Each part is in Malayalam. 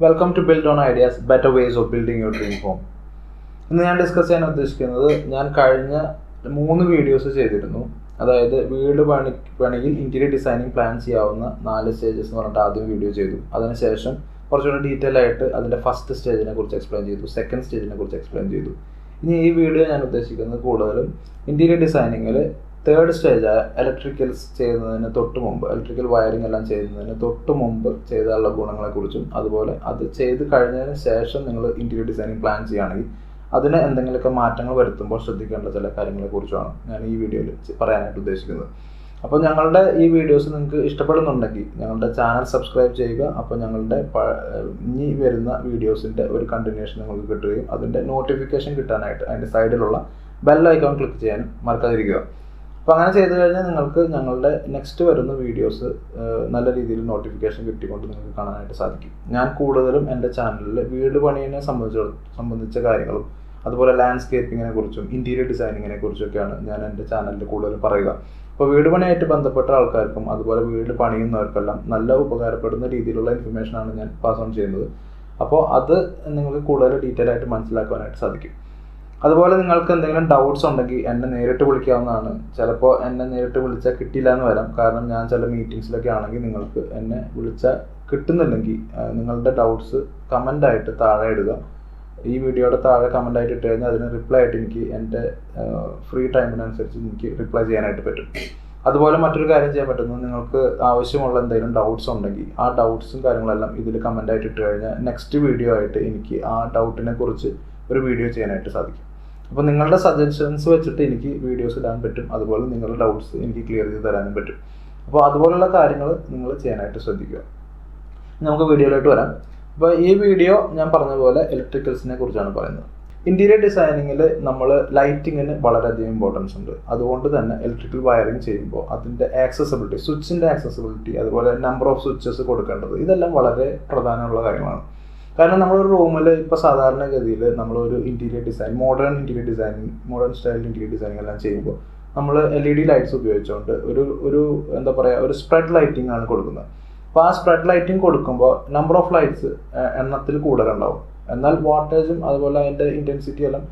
Welcome to build on ideas better ways of building your dream home. ഇന്ന് ഞാൻ ഡിസ്കസ് ചെയ്യാൻ ഉദ്ദേശിക്കുന്നത്, ഞാൻ കഴിഞ്ഞ 3 വീഡിയോസ് ചെയ്തിരുന്നു. അതായത് വീട് പണിയിൽ ഇൻറ്റീരിയർ ഡിസൈനിങ് പ്ലാൻ ചെയ്യാവുന്ന 4 സ്റ്റേജസ് എന്ന് പറഞ്ഞിട്ട് ആദ്യം വീഡിയോ ചെയ്തു. അതിനുശേഷം കുറച്ചുകൂടി ഡീറ്റെയിൽ ആയിട്ട് അതിൻ്റെ ഫസ്റ്റ് സ്റ്റേജിനെ കുറിച്ച് എക്സ്പ്ലെയിൻ ചെയ്തു, സെക്കൻഡ് സ്റ്റേജിനെ കുറിച്ച് എക്സ്പ്ലെയിൻ ചെയ്തു. ഇനി ഈ വീഡിയോ ഞാൻ ഉദ്ദേശിക്കുന്നത് കൂടുതലും ഇൻറ്റീരിയർ ഡിസൈനിങ്ങിൽ 3rd സ്റ്റേജായ ഇലക്ട്രിക്കൽസ് ചെയ്യുന്നതിന് തൊട്ട് മുമ്പ്, ഇലക്ട്രിക്കൽ വയറിംഗ് എല്ലാം ചെയ്യുന്നതിന് തൊട്ട് മുമ്പ് ചെയ്താലുള്ള ഗുണങ്ങളെക്കുറിച്ചും, അതുപോലെ അത് ചെയ്ത് കഴിഞ്ഞതിന് ശേഷം നിങ്ങൾ ഇൻറ്റീരിയർ ഡിസൈനിങ് പ്ലാൻ ചെയ്യുകയാണെങ്കിൽ അതിന് എന്തെങ്കിലുമൊക്കെ മാറ്റങ്ങൾ വരുത്തുമ്പോൾ ശ്രദ്ധിക്കേണ്ട ചില കാര്യങ്ങളെക്കുറിച്ചാണ് ഞാൻ ഈ വീഡിയോയിൽ പറയാനായിട്ട് ഉദ്ദേശിക്കുന്നത്. അപ്പോൾ ഞങ്ങളുടെ ഈ വീഡിയോസ് നിങ്ങൾക്ക് ഇഷ്ടപ്പെടുന്നുണ്ടെങ്കിൽ ഞങ്ങളുടെ ചാനൽ സബ്സ്ക്രൈബ് ചെയ്യുക. അപ്പോൾ ഞങ്ങളുടെ ഇനി വരുന്ന വീഡിയോസിൻ്റെ ഒരു കണ്ടിന്യൂഷൻ നിങ്ങൾക്ക് കിട്ടുകയും അതിൻ്റെ നോട്ടിഫിക്കേഷൻ കിട്ടാനായിട്ട് അതിൻ്റെ സൈഡിലുള്ള ബെൽ ഐക്കൺ ക്ലിക്ക് ചെയ്യാനും മറക്കാതിരിക്കുക. അപ്പോൾ അങ്ങനെ ചെയ്തു കഴിഞ്ഞാൽ നിങ്ങൾക്ക് ഞങ്ങളുടെ നെക്സ്റ്റ് വരുന്ന വീഡിയോസ് നല്ല രീതിയിൽ നോട്ടിഫിക്കേഷൻ കിട്ടിക്കൊണ്ട് നിങ്ങൾക്ക് കാണാനായിട്ട് സാധിക്കും. ഞാൻ കൂടുതലും എൻ്റെ ചാനലിൽ വീട് പണിയെ സംബന്ധിച്ച കാര്യങ്ങളും അതുപോലെ ലാൻഡ്സ്കേപ്പിങ്ങിനെ കുറിച്ചും ഇൻറ്റീരിയർ ഡിസൈനിങ്ങിനെ കുറിച്ചൊക്കെയാണ് ഞാൻ എൻ്റെ ചാനലിൽ കൂടുതലും പറയുക. അപ്പോൾ വീട് പണിയായിട്ട് ബന്ധപ്പെട്ട ആൾക്കാർക്കും അതുപോലെ വീട് പണിയുന്നവർക്കെല്ലാം നല്ല ഉപകാരപ്പെടുന്ന രീതിയിലുള്ള ഇൻഫർമേഷനാണ് ഞാൻ പാസ് ഓൺ ചെയ്യുന്നത്. അപ്പോൾ അത് നിങ്ങൾക്ക് കൂടുതൽ ഡീറ്റെയിൽ ആയിട്ട് മനസ്സിലാക്കാനായിട്ട് സാധിക്കും. അതുപോലെ നിങ്ങൾക്ക് എന്തെങ്കിലും ഡൗട്ട്സ് ഉണ്ടെങ്കിൽ എന്നെ നേരിട്ട് വിളിക്കാവുന്നതാണ്. ചിലപ്പോൾ എന്നെ നേരിട്ട് വിളിച്ചാൽ കിട്ടില്ല എന്ന് വരാം, കാരണം ഞാൻ ചില മീറ്റിംഗ്സിലൊക്കെ ആണെങ്കിൽ നിങ്ങൾക്ക് എന്നെ വിളിച്ചാൽ കിട്ടുന്നില്ലെങ്കിൽ നിങ്ങളുടെ ഡൗട്ട്സ് കമൻ്റായിട്ട് താഴെ ഇടുക. ഈ വീഡിയോയുടെ താഴെ കമൻ്റായിട്ട് ഇട്ട് കഴിഞ്ഞാൽ അതിന് റിപ്ലൈ ആയിട്ട് എനിക്ക് എൻ്റെ ഫ്രീ ടൈമിനനുസരിച്ച് എനിക്ക് റിപ്ലൈ ചെയ്യാനായിട്ട് പറ്റും. അതുപോലെ മറ്റൊരു കാര്യം ചെയ്യാൻ പറ്റുന്നത്, നിങ്ങൾക്ക് ആവശ്യമുള്ള എന്തെങ്കിലും ഡൗട്ട്സ് ഉണ്ടെങ്കിൽ ആ ഡൗട്ട്സും കാര്യങ്ങളെല്ലാം ഇതിൽ കമൻ്റായിട്ട് ഇട്ട് കഴിഞ്ഞാൽ നെക്സ്റ്റ് വീഡിയോ ആയിട്ട് എനിക്ക് ആ ഡൗട്ടിനെ കുറിച്ച് ഒരു വീഡിയോ ചെയ്യാനായിട്ട് സാധിക്കും. അപ്പോൾ നിങ്ങളുടെ സജഷൻസ് വെച്ചിട്ട് എനിക്ക് വീഡിയോസ് ഇടാൻ പറ്റും, അതുപോലെ നിങ്ങളുടെ ഡൗട്ട്സ് എനിക്ക് ക്ലിയർ ചെയ്ത് തരാനും പറ്റും. അപ്പോൾ അതുപോലുള്ള കാര്യങ്ങൾ നിങ്ങൾ ചെയ്യാനായിട്ട് ശ്രദ്ധിക്കുക. നമുക്ക് വീഡിയോയിലോട്ട് വരാം. അപ്പോൾ ഈ വീഡിയോ ഞാൻ പറഞ്ഞ പോലെ ഇലക്ട്രിക്കൽസിനെ കുറിച്ചാണ് പറയുന്നത്. ഇൻറ്റീരിയർ ഡിസൈനിങ്ങിൽ നമ്മൾ ലൈറ്റിങ്ങിന് വളരെയധികം ഇമ്പോർട്ടൻസ് ഉണ്ട്. അതുകൊണ്ട് തന്നെ ഇലക്ട്രിക്കൽ വയറിംഗ് ചെയ്യുമ്പോൾ അതിൻ്റെ ആക്സസിബിലിറ്റി, സ്വിച്ചിൻ്റെ ആക്സസിബിലിറ്റി, അതുപോലെ നമ്പർ ഓഫ് സ്വിച്ചസ് കൊടുക്കേണ്ടത്, ഇതെല്ലാം വളരെ പ്രധാനമുള്ള കാര്യമാണ്. കാരണം നമ്മളൊരു റൂമിൽ ഇപ്പോൾ സാധാരണഗതിയിൽ നമ്മളൊരു interior design, modern style interior designing എല്ലാം ചെയ്യുമ്പോൾ നമ്മൾ LED ലൈറ്റ്സ് ഉപയോഗിച്ചുകൊണ്ട് ഒരു എന്താ പറയുക, ഒരു സ്പ്രെഡ് ലൈറ്റിംഗ് ആണ് കൊടുക്കുന്നത്. അപ്പോൾ ആ സ്പ്രെഡ് ലൈറ്റിംഗ് കൊടുക്കുമ്പോൾ നമ്പർ ഓഫ് ലൈറ്റ്സ് എണ്ണത്തിൽ കൂടുതലുണ്ടാവും. എന്നാൽ വാട്ടേജും അതുപോലെ അതിൻ്റെ ഇൻറ്റൻസിറ്റി എല്ലാം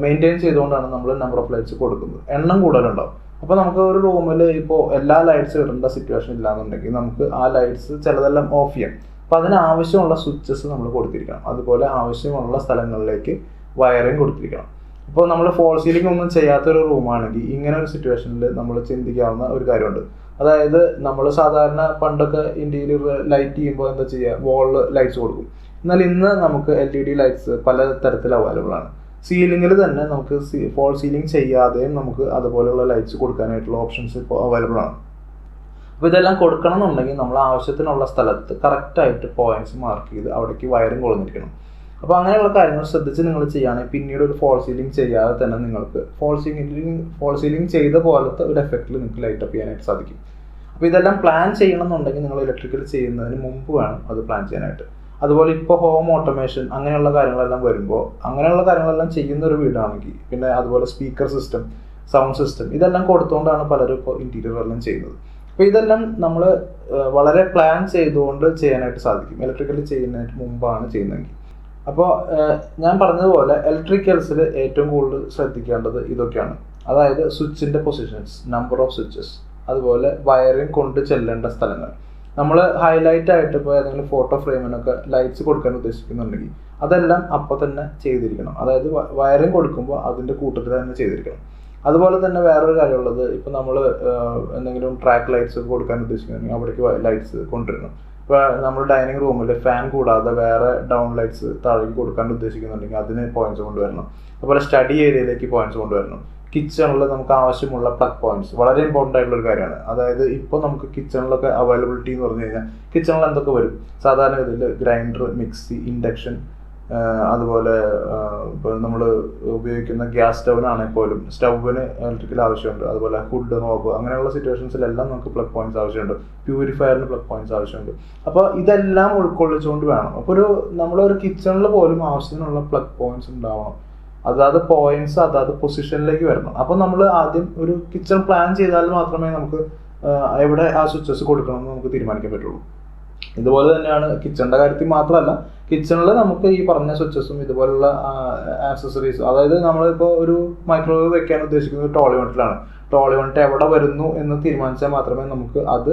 മെയിൻറ്റെയിൻ ചെയ്തുകൊണ്ടാണ് നമ്മൾ നമ്പർ ഓഫ് ലൈറ്റ്സ് കൊടുക്കുന്നത്. എണ്ണം കൂടുതലുണ്ടാവും. അപ്പോൾ നമുക്ക് ഒരു റൂമിൽ ഇപ്പോൾ എല്ലാ ലൈറ്റ്സ് ഇടേണ്ട സിറ്റുവേഷൻ ഇല്ലാന്നുണ്ടെങ്കിൽ നമുക്ക് ആ ലൈറ്റ്സ് ചിലതെല്ലാം ഓഫ് ചെയ്യാം. അപ്പോൾ അതിന് ആവശ്യമുള്ള സ്വിച്ചസ് നമ്മൾ കൊടുത്തിരിക്കണം. അതുപോലെ ആവശ്യമുള്ള സ്ഥലങ്ങളിലേക്ക് വയറിങ് കൊടുത്തിരിക്കണം. ഇപ്പോൾ നമ്മൾ ഫോൾ സീലിംഗ് ഒന്നും ചെയ്യാത്തൊരു റൂമാണെങ്കിൽ ഇങ്ങനെ ഒരു സിറ്റുവേഷനിൽ നമ്മൾ ചിന്തിക്കാവുന്ന ഒരു കാര്യമുണ്ട്. അതായത് നമ്മൾ സാധാരണ പണ്ടൊക്കെ ഇൻറ്റീരിയർ ലൈറ്റ് ചെയ്യുമ്പോൾ എന്താ ചെയ്യുക, വാളിൽ ലൈറ്റ്സ് കൊടുക്കും. എന്നാൽ ഇന്ന് നമുക്ക് LED ലൈറ്റ്സ് പല തരത്തിൽ അവൈലബിൾ ആണ്. സീലിങ്ങിൽ തന്നെ നമുക്ക് ഫോൾ സീലിംഗ് ചെയ്യാതെയും നമുക്ക് അതുപോലെയുള്ള ലൈറ്റ്സ് കൊടുക്കാനായിട്ടുള്ള ഓപ്ഷൻസ് ഇപ്പോൾ അവൈലബിൾ ആണ്. അപ്പോൾ ഇതെല്ലാം കൊടുക്കണം എന്നുണ്ടെങ്കിൽ നമ്മൾ ആവശ്യത്തിനുള്ള സ്ഥലത്ത് കറക്റ്റായിട്ട് പോയിന്റ്സ് മാർക്ക് ചെയ്ത് അവിടേക്ക് വയറിംഗ് കൊള്ളിരിക്കണം. അപ്പോൾ അങ്ങനെയുള്ള കാര്യങ്ങൾ ശ്രദ്ധിച്ച് നിങ്ങൾ ചെയ്യുകയാണെങ്കിൽ പിന്നീട് ഒരു ഫോൾ സീലിംഗ് ചെയ്യാതെ തന്നെ നിങ്ങൾക്ക് ഫോൾ സീലിംഗ് ചെയ്ത പോലത്തെ ഒരു എഫക്റ്റിൽ നിങ്ങൾക്ക് ലൈറ്റ് അപ്പ് ചെയ്യാനായിട്ട് സാധിക്കും. അപ്പോൾ ഇതെല്ലാം പ്ലാൻ ചെയ്യണം എന്നുണ്ടെങ്കിൽ നിങ്ങൾ ഇലക്ട്രിക്കൽ ചെയ്യുന്നതിന് മുമ്പ് വേണം അത് പ്ലാൻ ചെയ്യാനായിട്ട്. അതുപോലെ ഇപ്പോൾ ഹോം ഓട്ടോമേഷൻ അങ്ങനെയുള്ള കാര്യങ്ങളെല്ലാം വരുമ്പോൾ അങ്ങനെയുള്ള കാര്യങ്ങളെല്ലാം ചെയ്യുന്ന ഒരു വീടാണെങ്കിൽ, പിന്നെ അതുപോലെ സ്പീക്കർ സിസ്റ്റം, സൗണ്ട് സിസ്റ്റം, ഇതെല്ലാം കൊടുത്തുകൊണ്ടാണ് പലരും ഇപ്പോൾ ഇൻറ്റീരിയർ എല്ലാം ചെയ്യുന്നത്. അപ്പോൾ ഇതെല്ലാം നമ്മൾ വളരെ പ്ലാൻ ചെയ്തുകൊണ്ട് ചെയ്യാനായിട്ട് സാധിക്കും, ഇലക്ട്രിക്കൽ ചെയ്യുന്നതിന് മുമ്പാണ് ചെയ്യുന്നതെങ്കിൽ. അപ്പോൾ ഞാൻ പറഞ്ഞതുപോലെ ഇലക്ട്രിക്കൽസിൽ ഏറ്റവും കൂടുതൽ ശ്രദ്ധിക്കേണ്ടത് ഇതൊക്കെയാണ്. അതായത് സ്വിച്ചിൻ്റെ പൊസിഷൻസ്, നമ്പർ ഓഫ് സ്വിച്ചസ്, അതുപോലെ വയറിംഗ് കൊണ്ട് ചെല്ലേണ്ട സ്ഥലങ്ങൾ. നമ്മൾ ഹൈലൈറ്റ് ആയിട്ട് ഇപ്പോൾ ഏതെങ്കിലും ഫോട്ടോ ഫ്രെയിമിനൊക്കെ ലൈറ്റ്സ് കൊടുക്കാൻ ഉദ്ദേശിക്കുന്നുണ്ടെങ്കിൽ അതെല്ലാം അപ്പോൾ തന്നെ ചെയ്തിരിക്കണം. അതായത് വയറിംഗ് കൊടുക്കുമ്പോൾ അതിൻ്റെ കൂട്ടത്തിൽ തന്നെ ചെയ്തിരിക്കണം. അതുപോലെ തന്നെ വേറൊരു കാര്യമുള്ളത്, ഇപ്പോൾ നമ്മൾ എന്തെങ്കിലും ട്രാക്ക് ലൈറ്റ്സ് കൊടുക്കാൻ ഉദ്ദേശിക്കുന്നുണ്ടെങ്കിൽ അവിടേക്ക് ലൈറ്റ്സ് കൊണ്ടുവരണം. ഇപ്പോൾ നമ്മൾ ഡൈനിങ് റൂമിൽ ഫാൻ കൂടാതെ വേറെ ഡൗൺ ലൈറ്റ്സ് താഴേക്ക് കൊടുക്കാൻ ഉദ്ദേശിക്കുന്നുണ്ടെങ്കിൽ അതിന് പോയിന്റ്സ് കൊണ്ടുവരണം. അതുപോലെ സ്റ്റഡി ഏരിയയിലേക്ക് പോയിന്റ്സ് കൊണ്ടുവരണം. കിച്ചണിൽ നമുക്ക് ആവശ്യമുള്ള പ്ലഗ് പോയിന്റ്സ് വളരെ ഇമ്പോർട്ടൻ്റ് ആയിട്ടുള്ള ഒരു കാര്യമാണ്. അതായത് ഇപ്പോൾ നമുക്ക് കിച്ചണിലൊക്കെ അവൈലബിലിറ്റി എന്ന് പറഞ്ഞു കഴിഞ്ഞാൽ കിച്ചണിൽ എന്തൊക്കെ വരും, സാധാരണ ഇതിൽ ഗ്രൈൻഡർ, മിക്സി, ഇൻഡക്ഷൻ, അതുപോലെ ഇപ്പോൾ നമ്മൾ ഉപയോഗിക്കുന്ന ഗ്യാസ് സ്റ്റൗവിനാണെങ്കിൽ പോലും സ്റ്റൗവിന് ഇലക്ട്രിക്കൽ ആവശ്യമുണ്ട്. അതുപോലെ ഹുഡ്, ഹോബ്, അങ്ങനെയുള്ള സിറ്റുവേഷൻസിലെല്ലാം നമുക്ക് പ്ലഗ് പോയിന്റ്സ് ആവശ്യമുണ്ട്. പ്യൂരിഫയറിന് പ്ലഗ് പോയിന്റ്സ് ആവശ്യമുണ്ട്. അപ്പോൾ ഇതെല്ലാം ഉൾക്കൊള്ളിച്ചുകൊണ്ട് വേണം. അപ്പോൾ നമ്മളൊരു കിച്ചണിൽ പോലും ആവശ്യത്തിനുള്ള പ്ലഗ് പോയിന്റ്സ് ഉണ്ടാവണം. അതാത് പോയിന്റ്സ് അതാത് പൊസിഷനിലേക്ക് വരണം. അപ്പോൾ നമ്മൾ ആദ്യം ഒരു കിച്ചൺ പ്ലാൻ ചെയ്താൽ മാത്രമേ നമുക്ക് എവിടെ ആ സ്വിച്ചസ് കൊടുക്കണം എന്ന് നമുക്ക് തീരുമാനിക്കാൻ പറ്റുള്ളൂ. ഇതുപോലെ തന്നെയാണ് കിച്ചണിൻ്റെ കാര്യത്തിൽ മാത്രമല്ല കിച്ചണിൽ നമുക്ക് ഈ പറഞ്ഞ സ്വിച്ചസും ഇതുപോലുള്ള ആക്സസറീസും, അതായത് നമ്മളിപ്പോൾ ഒരു മൈക്രോവേവ് വെക്കാൻ ഉദ്ദേശിക്കുന്നത് ട്രോളി യൂണിറ്റിലാണ്. ട്രോളി യൂണിറ്റ് എവിടെ വരുന്നു എന്ന് തീരുമാനിച്ചാൽ മാത്രമേ നമുക്ക് അത്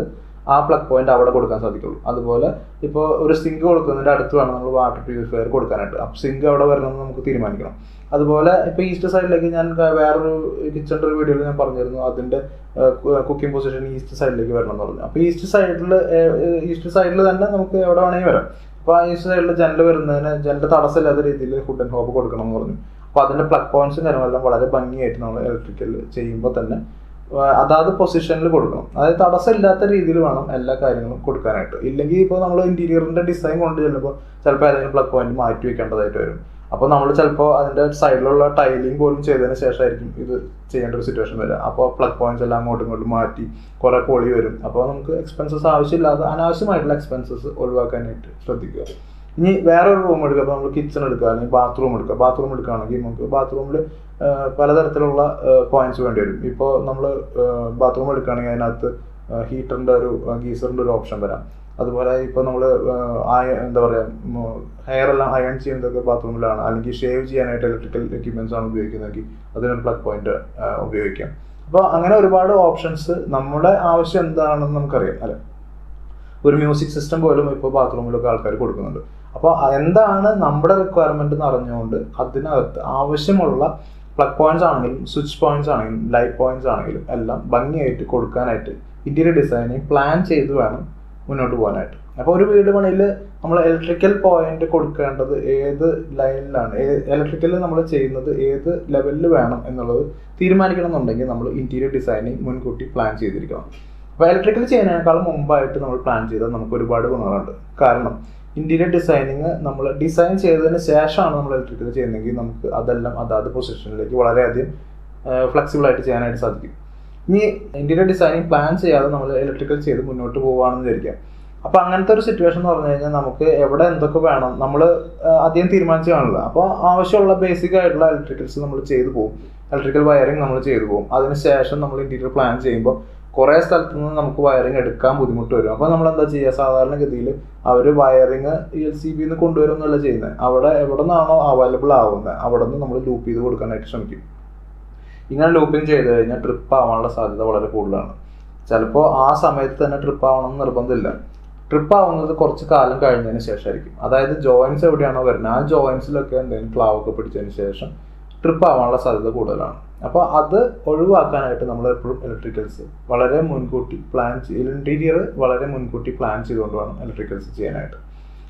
ആ പ്ലഗ് പോയിന്റ് അവിടെ കൊടുക്കാൻ സാധിക്കുള്ളൂ. അതുപോലെ ഇപ്പോൾ ഒരു സിങ്ക് കൊടുക്കുന്നതിൻ്റെ അടുത്ത് വേണം നമ്മൾ വാട്ടർ പ്യൂരിഫയർ കൊടുക്കാനായിട്ട്. അപ്പോൾ സിങ്ക് അവിടെ വരണമെന്ന് നമുക്ക് തീരുമാനിക്കണം. അതുപോലെ ഇപ്പോൾ ഈസ്റ്റ് സൈഡിലേക്ക് ഞാൻ വേറൊരു കിച്ചണിൻ്റെ ഒരു വീഡിയോയിൽ ഞാൻ പറഞ്ഞിരുന്നു, അതിൻ്റെ കുക്കിംഗ് പൊസിഷൻ ഈസ്റ്റ് സൈഡിലേക്ക് വരണം എന്ന് പറഞ്ഞു. അപ്പോൾ ഈസ്റ്റ് സൈഡിൽ തന്നെ നമുക്ക് എവിടെ വേണമെങ്കിൽ വരാം. അപ്പോൾ ആ ഈസ്റ്റ് സൈഡിൽ ജനൽ വരുന്നതിന് ജനൽ തടസ്സമില്ലാത്ത രീതിയിൽ ഹുഡ് ആൻഡ് ഹോബ് കൊടുക്കണം എന്ന് പറഞ്ഞു. അപ്പോൾ അതിൻ്റെ പ്ലഗ് പോയിന്റ്സും കാര്യങ്ങളെല്ലാം വളരെ ഭംഗിയായിട്ട് നമ്മൾ ഇലക്ട്രിക്കൽ ചെയ്യുമ്പോൾ തന്നെ അതാത് പൊസിഷനിൽ കൊടുക്കണം. അതായത് തടസ്സമില്ലാത്ത രീതിയിൽ വേണം എല്ലാ കാര്യങ്ങളും കൊടുക്കാനായിട്ട്. ഇല്ലെങ്കിൽ ഇപ്പോൾ നമ്മൾ ഇന്റീരിയറിന്റെ ഡിസൈൻ കൊണ്ട് ചെല്ലുമ്പോൾ ചിലപ്പോൾ ഏതെങ്കിലും പ്ലഗ് പോയിന്റ് മാറ്റി വെക്കേണ്ടതായിട്ട് വരും. അപ്പോൾ നമ്മൾ ചിലപ്പോൾ അതിന്റെ സൈഡിലുള്ള ടൈലിംഗ് പോലും ചെയ്തതിന് ശേഷമായിരിക്കും ഇത് ചെയ്യേണ്ട ഒരു സിറ്റുവേഷൻ വരിക. അപ്പോൾ പ്ലഗ് പോയിന്റ്സ് എല്ലാം അങ്ങോട്ടും ഇങ്ങോട്ടും മാറ്റി കുറെ പൊളി വരും. അപ്പോൾ നമുക്ക് എക്സ്പെൻസസ് ആവശ്യമില്ലാതെ അനാവശ്യമായിട്ടുള്ള എക്സ്പെൻസസ് ഒഴിവാക്കാനായിട്ട് ശ്രദ്ധിക്കുക. ഇനി വേറൊരു റൂം എടുക്കുക, അപ്പോൾ നമ്മൾ കിച്ചൺ എടുക്കുക അല്ലെങ്കിൽ ബാത്റൂം എടുക്കുക. ബാത്റൂം എടുക്കുകയാണെങ്കിൽ നമുക്ക് ബാത്റൂമിൽ പലതരത്തിലുള്ള പോയിന്റ്സ് വേണ്ടി വരും. ഇപ്പോൾ നമ്മൾ ബാത്റൂം എടുക്കുകയാണെങ്കിൽ അതിനകത്ത് ഹീറ്ററിൻ്റെ ഗീസറിൻ്റെ ഒരു ഓപ്ഷൻ വരാം. അതുപോലെ ഇപ്പോൾ നമ്മൾ എന്താ പറയുക, ഹെയർ എല്ലാം അയൺ ചെയ്യുന്നതൊക്കെ ബാത്റൂമിലാണ്, അല്ലെങ്കിൽ ഷേവ് ചെയ്യാനായിട്ട് ഇലക്ട്രിക്കൽ എക്യുപ്മെന്റ്സ് ആണ് ഉപയോഗിക്കുന്നതെങ്കിൽ അതിനൊരു പ്ലഗ് പോയിന്റ് ഉപയോഗിക്കാം. അപ്പോൾ അങ്ങനെ ഒരുപാട് ഓപ്ഷൻസ്, നമ്മുടെ ആവശ്യം എന്താണെന്ന് നമുക്കറിയാം അല്ലെ. ഒരു മ്യൂസിക് സിസ്റ്റം പോലും ഇപ്പോൾ ബാത്റൂമിലൊക്കെ ആൾക്കാർ കൊടുക്കുന്നുണ്ട്. അപ്പോൾ എന്താണ് നമ്മുടെ റിക്വയർമെന്റ് എന്ന് അറിഞ്ഞുകൊണ്ട് അതിനകത്ത് ആവശ്യമുള്ള പ്ലഗ് പോയിന്റ്സ് ആണെങ്കിലും സ്വിച്ച് പോയിന്റ്സ് ആണെങ്കിലും ലൈറ്റ് പോയിന്റ്സ് ആണെങ്കിലും എല്ലാം ഭംഗിയായിട്ട് കൊടുക്കാനായിട്ട് ഇന്റീരിയർ ഡിസൈനിങ് പ്ലാൻ ചെയ്ത് വേണം മുന്നോട്ട് പോകാനായിട്ട്. അപ്പോൾ ഒരു വീട് പണിയിൽ നമ്മൾ ഇലക്ട്രിക്കൽ പോയിന്റ് കൊടുക്കേണ്ടത് ഏത് ലൈനിലാണ്, ഇലക്ട്രിക്കൽ നമ്മൾ ചെയ്യുന്നത് ഏത് ലെവലിൽ വേണം എന്നുള്ളത് തീരുമാനിക്കണം എന്നുണ്ടെങ്കിൽ നമ്മൾ ഇന്റീരിയർ ഡിസൈനിങ് മുൻകൂട്ടി പ്ലാൻ ചെയ്തിരിക്കണം. അപ്പോൾ ഇലക്ട്രിക്കൽ ചെയ്യുന്നതിനേക്കാളും മുമ്പായിട്ട് നമ്മൾ പ്ലാൻ ചെയ്താൽ നമുക്ക് ഒരുപാട് ഗുണങ്ങളുണ്ട്. കാരണം ഇന്റീരിയർ ഡിസൈനിങ് നമ്മൾ ഡിസൈൻ ചെയ്തതിന് ശേഷമാണ് നമ്മൾ ഇലക്ട്രിക്കൽ ചെയ്യുന്നതെങ്കിൽ നമുക്ക് അതെല്ലാം അതാത് പൊസിഷനിലേക്ക് വളരെയധികം ഫ്ലെക്സിബിൾ ആയിട്ട് ചെയ്യാനായിട്ട് സാധിക്കും. ഇനി ഇന്റീരിയർ ഡിസൈനിങ് പ്ലാൻ ചെയ്യാതെ നമ്മൾ ഇലക്ട്രിക്കൽ ചെയ്ത് മുന്നോട്ട് പോവുകയാണെന്ന് വിചാരിക്കാം. അപ്പോൾ അങ്ങനത്തെ ഒരു സിറ്റുവേഷൻ എന്ന് പറഞ്ഞു കഴിഞ്ഞാൽ നമുക്ക് എവിടെ എന്തൊക്കെ വേണം നമ്മൾ അധികം തീരുമാനിച്ച് കാണില്ല. അപ്പോൾ ആവശ്യമുള്ള ബേസിക് ആയിട്ടുള്ള ഇലക്ട്രിക്കൽസ് നമ്മൾ ചെയ്തു പോകും, ഇലക്ട്രിക്കൽ വയറിങ് നമ്മൾ ചെയ്തു പോകും. അതിനുശേഷം നമ്മൾ ഇന്റീരിയർ പ്ലാൻ ചെയ്യുമ്പോൾ കുറേ സ്ഥലത്തു നിന്ന് നമുക്ക് വയറിങ് എടുക്കാൻ ബുദ്ധിമുട്ട് വരും. അപ്പോൾ നമ്മൾ എന്താ ചെയ്യുക, സാധാരണഗതിയിൽ അവർ വയറിങ് LCBന്ന് കൊണ്ടുവരുന്നല്ല ചെയ്യുന്നത്, അവിടെ എവിടെ നിന്നാണോ അവൈലബിൾ ആവുന്നത് അവിടെ നിന്ന് നമ്മൾ ലൂപ്പ് ചെയ്ത് കൊടുക്കാനായിട്ട് ശ്രമിക്കും. ഇങ്ങനെ ലൂപ്പിംഗ് ചെയ്ത് കഴിഞ്ഞാൽ ട്രിപ്പ് ആവാനുള്ള സാധ്യത വളരെ കൂടുതലാണ്. ചിലപ്പോൾ ആ സമയത്ത് തന്നെ ട്രിപ്പ് ആവണമെന്ന് നിർബന്ധമില്ല. ട്രിപ്പ് ആവുന്നത് കുറച്ച് കാലം കഴിഞ്ഞതിന് ശേഷമായിരിക്കും. അതായത് ജോയിൻസ് എവിടെയാണോ വരുന്നത് ആ ജോയിൻസിലൊക്കെ എന്തെങ്കിലും ക്ലാവൊക്കെ പിടിച്ചതിന് ശേഷം ട്രിപ്പ് ആവാനുള്ള സാധ്യത കൂടുതലാണ്. അപ്പോൾ അത് ഒഴിവാക്കാനായിട്ട് നമ്മൾ എപ്പോഴും ഇലക്ട്രിക്കൽസ് വളരെ മുൻകൂട്ടി പ്ലാൻ ഇന്റീരിയർ വളരെ മുൻകൂട്ടി പ്ലാൻ ചെയ്തുകൊണ്ട് വേണം ഇലക്ട്രിക്കൽസ് ചെയ്യാനായിട്ട്.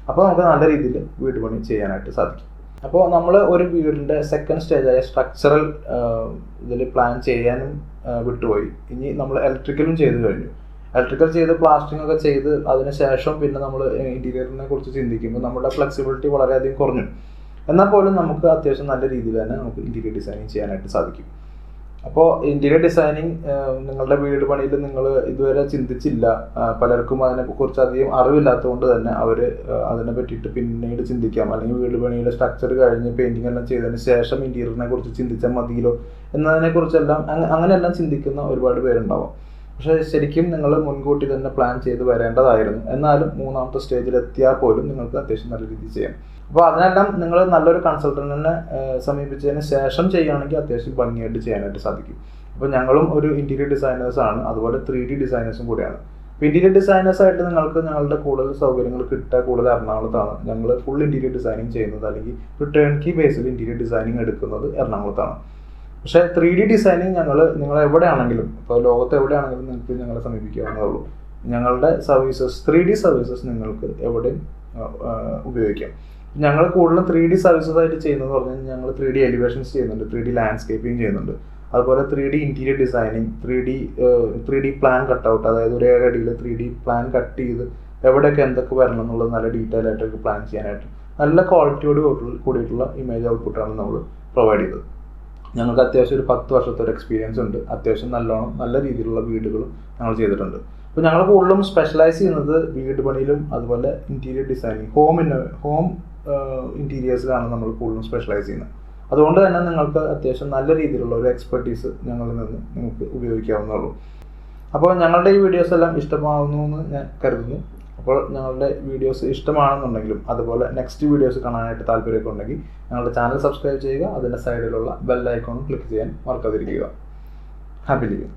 അപ്പോൾ നമുക്ക് നല്ല രീതിയിൽ വീട് പണി ചെയ്യാനായിട്ട് സാധിക്കും. അപ്പോൾ നമ്മൾ ഒരു വീടിൻ്റെ സെക്കൻഡ് സ്റ്റേജായ സ്ട്രക്ചറൽ ഇതിൽ പ്ലാൻ ചെയ്യാനും വിട്ടുപോയി. ഇനി നമ്മൾ ഇലക്ട്രിക്കലും ചെയ്ത് കഴിഞ്ഞു. ഇലക്ട്രിക്കൽ ചെയ്ത് പ്ലാസ്റ്ററിംഗ് ഒക്കെ ചെയ്ത് അതിന് ശേഷം പിന്നെ നമ്മൾ ഇന്റീരിയറിനെ കുറിച്ച് ചിന്തിക്കുമ്പോൾ നമ്മുടെ ഫ്ലെക്സിബിലിറ്റി വളരെയധികം കുറഞ്ഞു. എന്നാൽ പോലും നമുക്ക് അത്യാവശ്യം നല്ല രീതിയിൽ തന്നെ നമുക്ക് ഇന്റീരിയർ ഡിസൈനിങ് ചെയ്യാനായിട്ട് സാധിക്കും. അപ്പോൾ ഇന്റീരിയർ ഡിസൈനിങ് നിങ്ങളുടെ വീട് പണിയിൽ നിങ്ങൾ ഇതുവരെ ചിന്തിച്ചില്ല, പലർക്കും അതിനെക്കുറിച്ച് അധികം അറിവില്ലാത്തതുകൊണ്ട് തന്നെ അവർ അതിനെ പറ്റിയിട്ട് പിന്നീട് ചിന്തിക്കാം, അല്ലെങ്കിൽ വീട് പണിയുടെ സ്ട്രക്ചർ കഴിഞ്ഞ് പെയിന്റിംഗ് എല്ലാം ചെയ്തതിന് ശേഷം ഇന്റീരിയറിനെ കുറിച്ച് ചിന്തിച്ചാൽ മതിയല്ലോ എന്നതിനെക്കുറിച്ചെല്ലാം അങ്ങനെയെല്ലാം ചിന്തിക്കുന്ന ഒരുപാട് പേരുണ്ടാവാം. പക്ഷേ ശരിക്കും നിങ്ങൾ മുൻകൂട്ടി തന്നെ പ്ലാൻ ചെയ്ത് വരേണ്ടതായിരുന്നു. എന്നാലും മൂന്നാമത്തെ സ്റ്റേജിൽ എത്തിയാൽ പോലും നിങ്ങൾക്ക് അത്യാവശ്യം നല്ല രീതിയിൽ ചെയ്യാം. അപ്പോൾ അതിനെല്ലാം നിങ്ങൾ നല്ലൊരു കൺസൾട്ടന്റിനെ സമീപിച്ചതിന് ശേഷം ചെയ്യുകയാണെങ്കിൽ അത്യാവശ്യം ഭംഗിയായിട്ട് ചെയ്യാനായിട്ട് സാധിക്കും. അപ്പോൾ ഞങ്ങളും ഒരു ഇന്റീരിയർ ഡിസൈനേഴ്സാണ്, അതുപോലെ 3D ഡിസൈനേഴ്സും കൂടിയാണ്. അപ്പോൾ ഇന്റീരിയർ ഡിസൈനേഴ്സായിട്ട് നിങ്ങൾക്ക് ഞങ്ങളുടെ കൂടുതൽ സൗകര്യങ്ങൾ കിട്ടുക കൂടുതൽ എറണാകുളത്താണ്. ഞങ്ങൾ ഫുൾ ഇന്റീരിയർ ഡിസൈനിങ് ചെയ്യുന്നത് അല്ലെങ്കിൽ ഒരു ടേൺ കീ ബേസിൽ ഇന്റീരിയർ ഡിസൈനിങ് എടുക്കുന്നത് എറണാകുളത്താണ്. പക്ഷേ 3D ഡിസൈനിങ് നിങ്ങൾ എവിടെയാണെങ്കിലും, ഇപ്പോൾ ലോകത്ത് എവിടെയാണെങ്കിലും നിങ്ങൾക്ക് ഞങ്ങളെ സമീപിക്കാവുന്നതേ ഉള്ളൂ. ഞങ്ങളുടെ സർവീസസ് 3D സർവീസസ് നിങ്ങൾക്ക് എവിടെയും ഉപയോഗിക്കാം. ഞങ്ങൾ കൂടുതലും 3D സർവീസസ് ആയിട്ട് ചെയ്യുന്നത് പറഞ്ഞാൽ ഞങ്ങൾ 3D എലിവേഷൻസ് ചെയ്യുന്നുണ്ട്, 3D ലാൻഡ്സ്കേപ്പിംഗ് ചെയ്യുന്നുണ്ട്, അതുപോലെ 3D interior designing, 3D plan cutout, അതായത് ഒരു 7 അടിയിൽ 3D പ്ലാൻ കട്ട് ചെയ്ത് എവിടെയൊക്കെ എന്തൊക്കെ വരണം എന്നുള്ളത് നല്ല ഡീറ്റെയിൽ ആയിട്ടൊക്കെ പ്ലാൻ ചെയ്യാനായിട്ട് നല്ല ക്വാളിറ്റിയോട് കൂടിയിട്ടുള്ള ഇമേജ് ഔട്ട്പുട്ടാണ് നമ്മൾ പ്രൊവൈഡ് ചെയ്തത്. ഞങ്ങൾക്ക് അത്യാവശ്യം ഒരു 10 വർഷത്തെ ഒരു എക്സ്പീരിയൻസ് ഉണ്ട്. അത്യാവശ്യം നല്ല രീതിയിലുള്ള വീടുകളും ഞങ്ങൾ ചെയ്തിട്ടുണ്ട്. അപ്പോൾ ഞങ്ങൾ കൂടുതലും സ്പെഷ്യലൈസ് ചെയ്യുന്നത് വീട് പണിയിലും അതുപോലെ ഇന്റീരിയർ ഡിസൈനിങ് ഹോം ഇന്റീരിയേഴ്സിലാണ് നമ്മൾ കൂടുതലും സ്പെഷ്യലൈസ് ചെയ്യുന്നത്. അതുകൊണ്ട് തന്നെ നിങ്ങൾക്ക് അത്യാവശ്യം നല്ല രീതിയിലുള്ള ഒരു എക്സ്പെർട്ടീസ് ഞങ്ങളിൽ നിന്ന് നിങ്ങൾക്ക് ഉപയോഗിക്കാവുന്നതുള്ളൂ. അപ്പോൾ ഞങ്ങളുടെ ഈ വീഡിയോസ് എല്ലാം ഇഷ്ടമാവുന്നു എന്ന് ഞാൻ കരുതുന്നു. അപ്പോൾ ഞങ്ങളുടെ വീഡിയോസ് ഇഷ്ടമാണെന്നുണ്ടെങ്കിലും അതുപോലെ നെക്സ്റ്റ് വീഡിയോസ് കാണാനായിട്ട് താല്പര്യമൊക്കെ ഉണ്ടെങ്കിൽ ഞങ്ങളുടെ ചാനൽ സബ്സ്ക്രൈബ് ചെയ്യുക. അതിൻ്റെ സൈഡിലുള്ള ബെൽ ഐക്കോണും ക്ലിക്ക് ചെയ്യാൻ മറക്കാതിരിക്കുക. Happy living.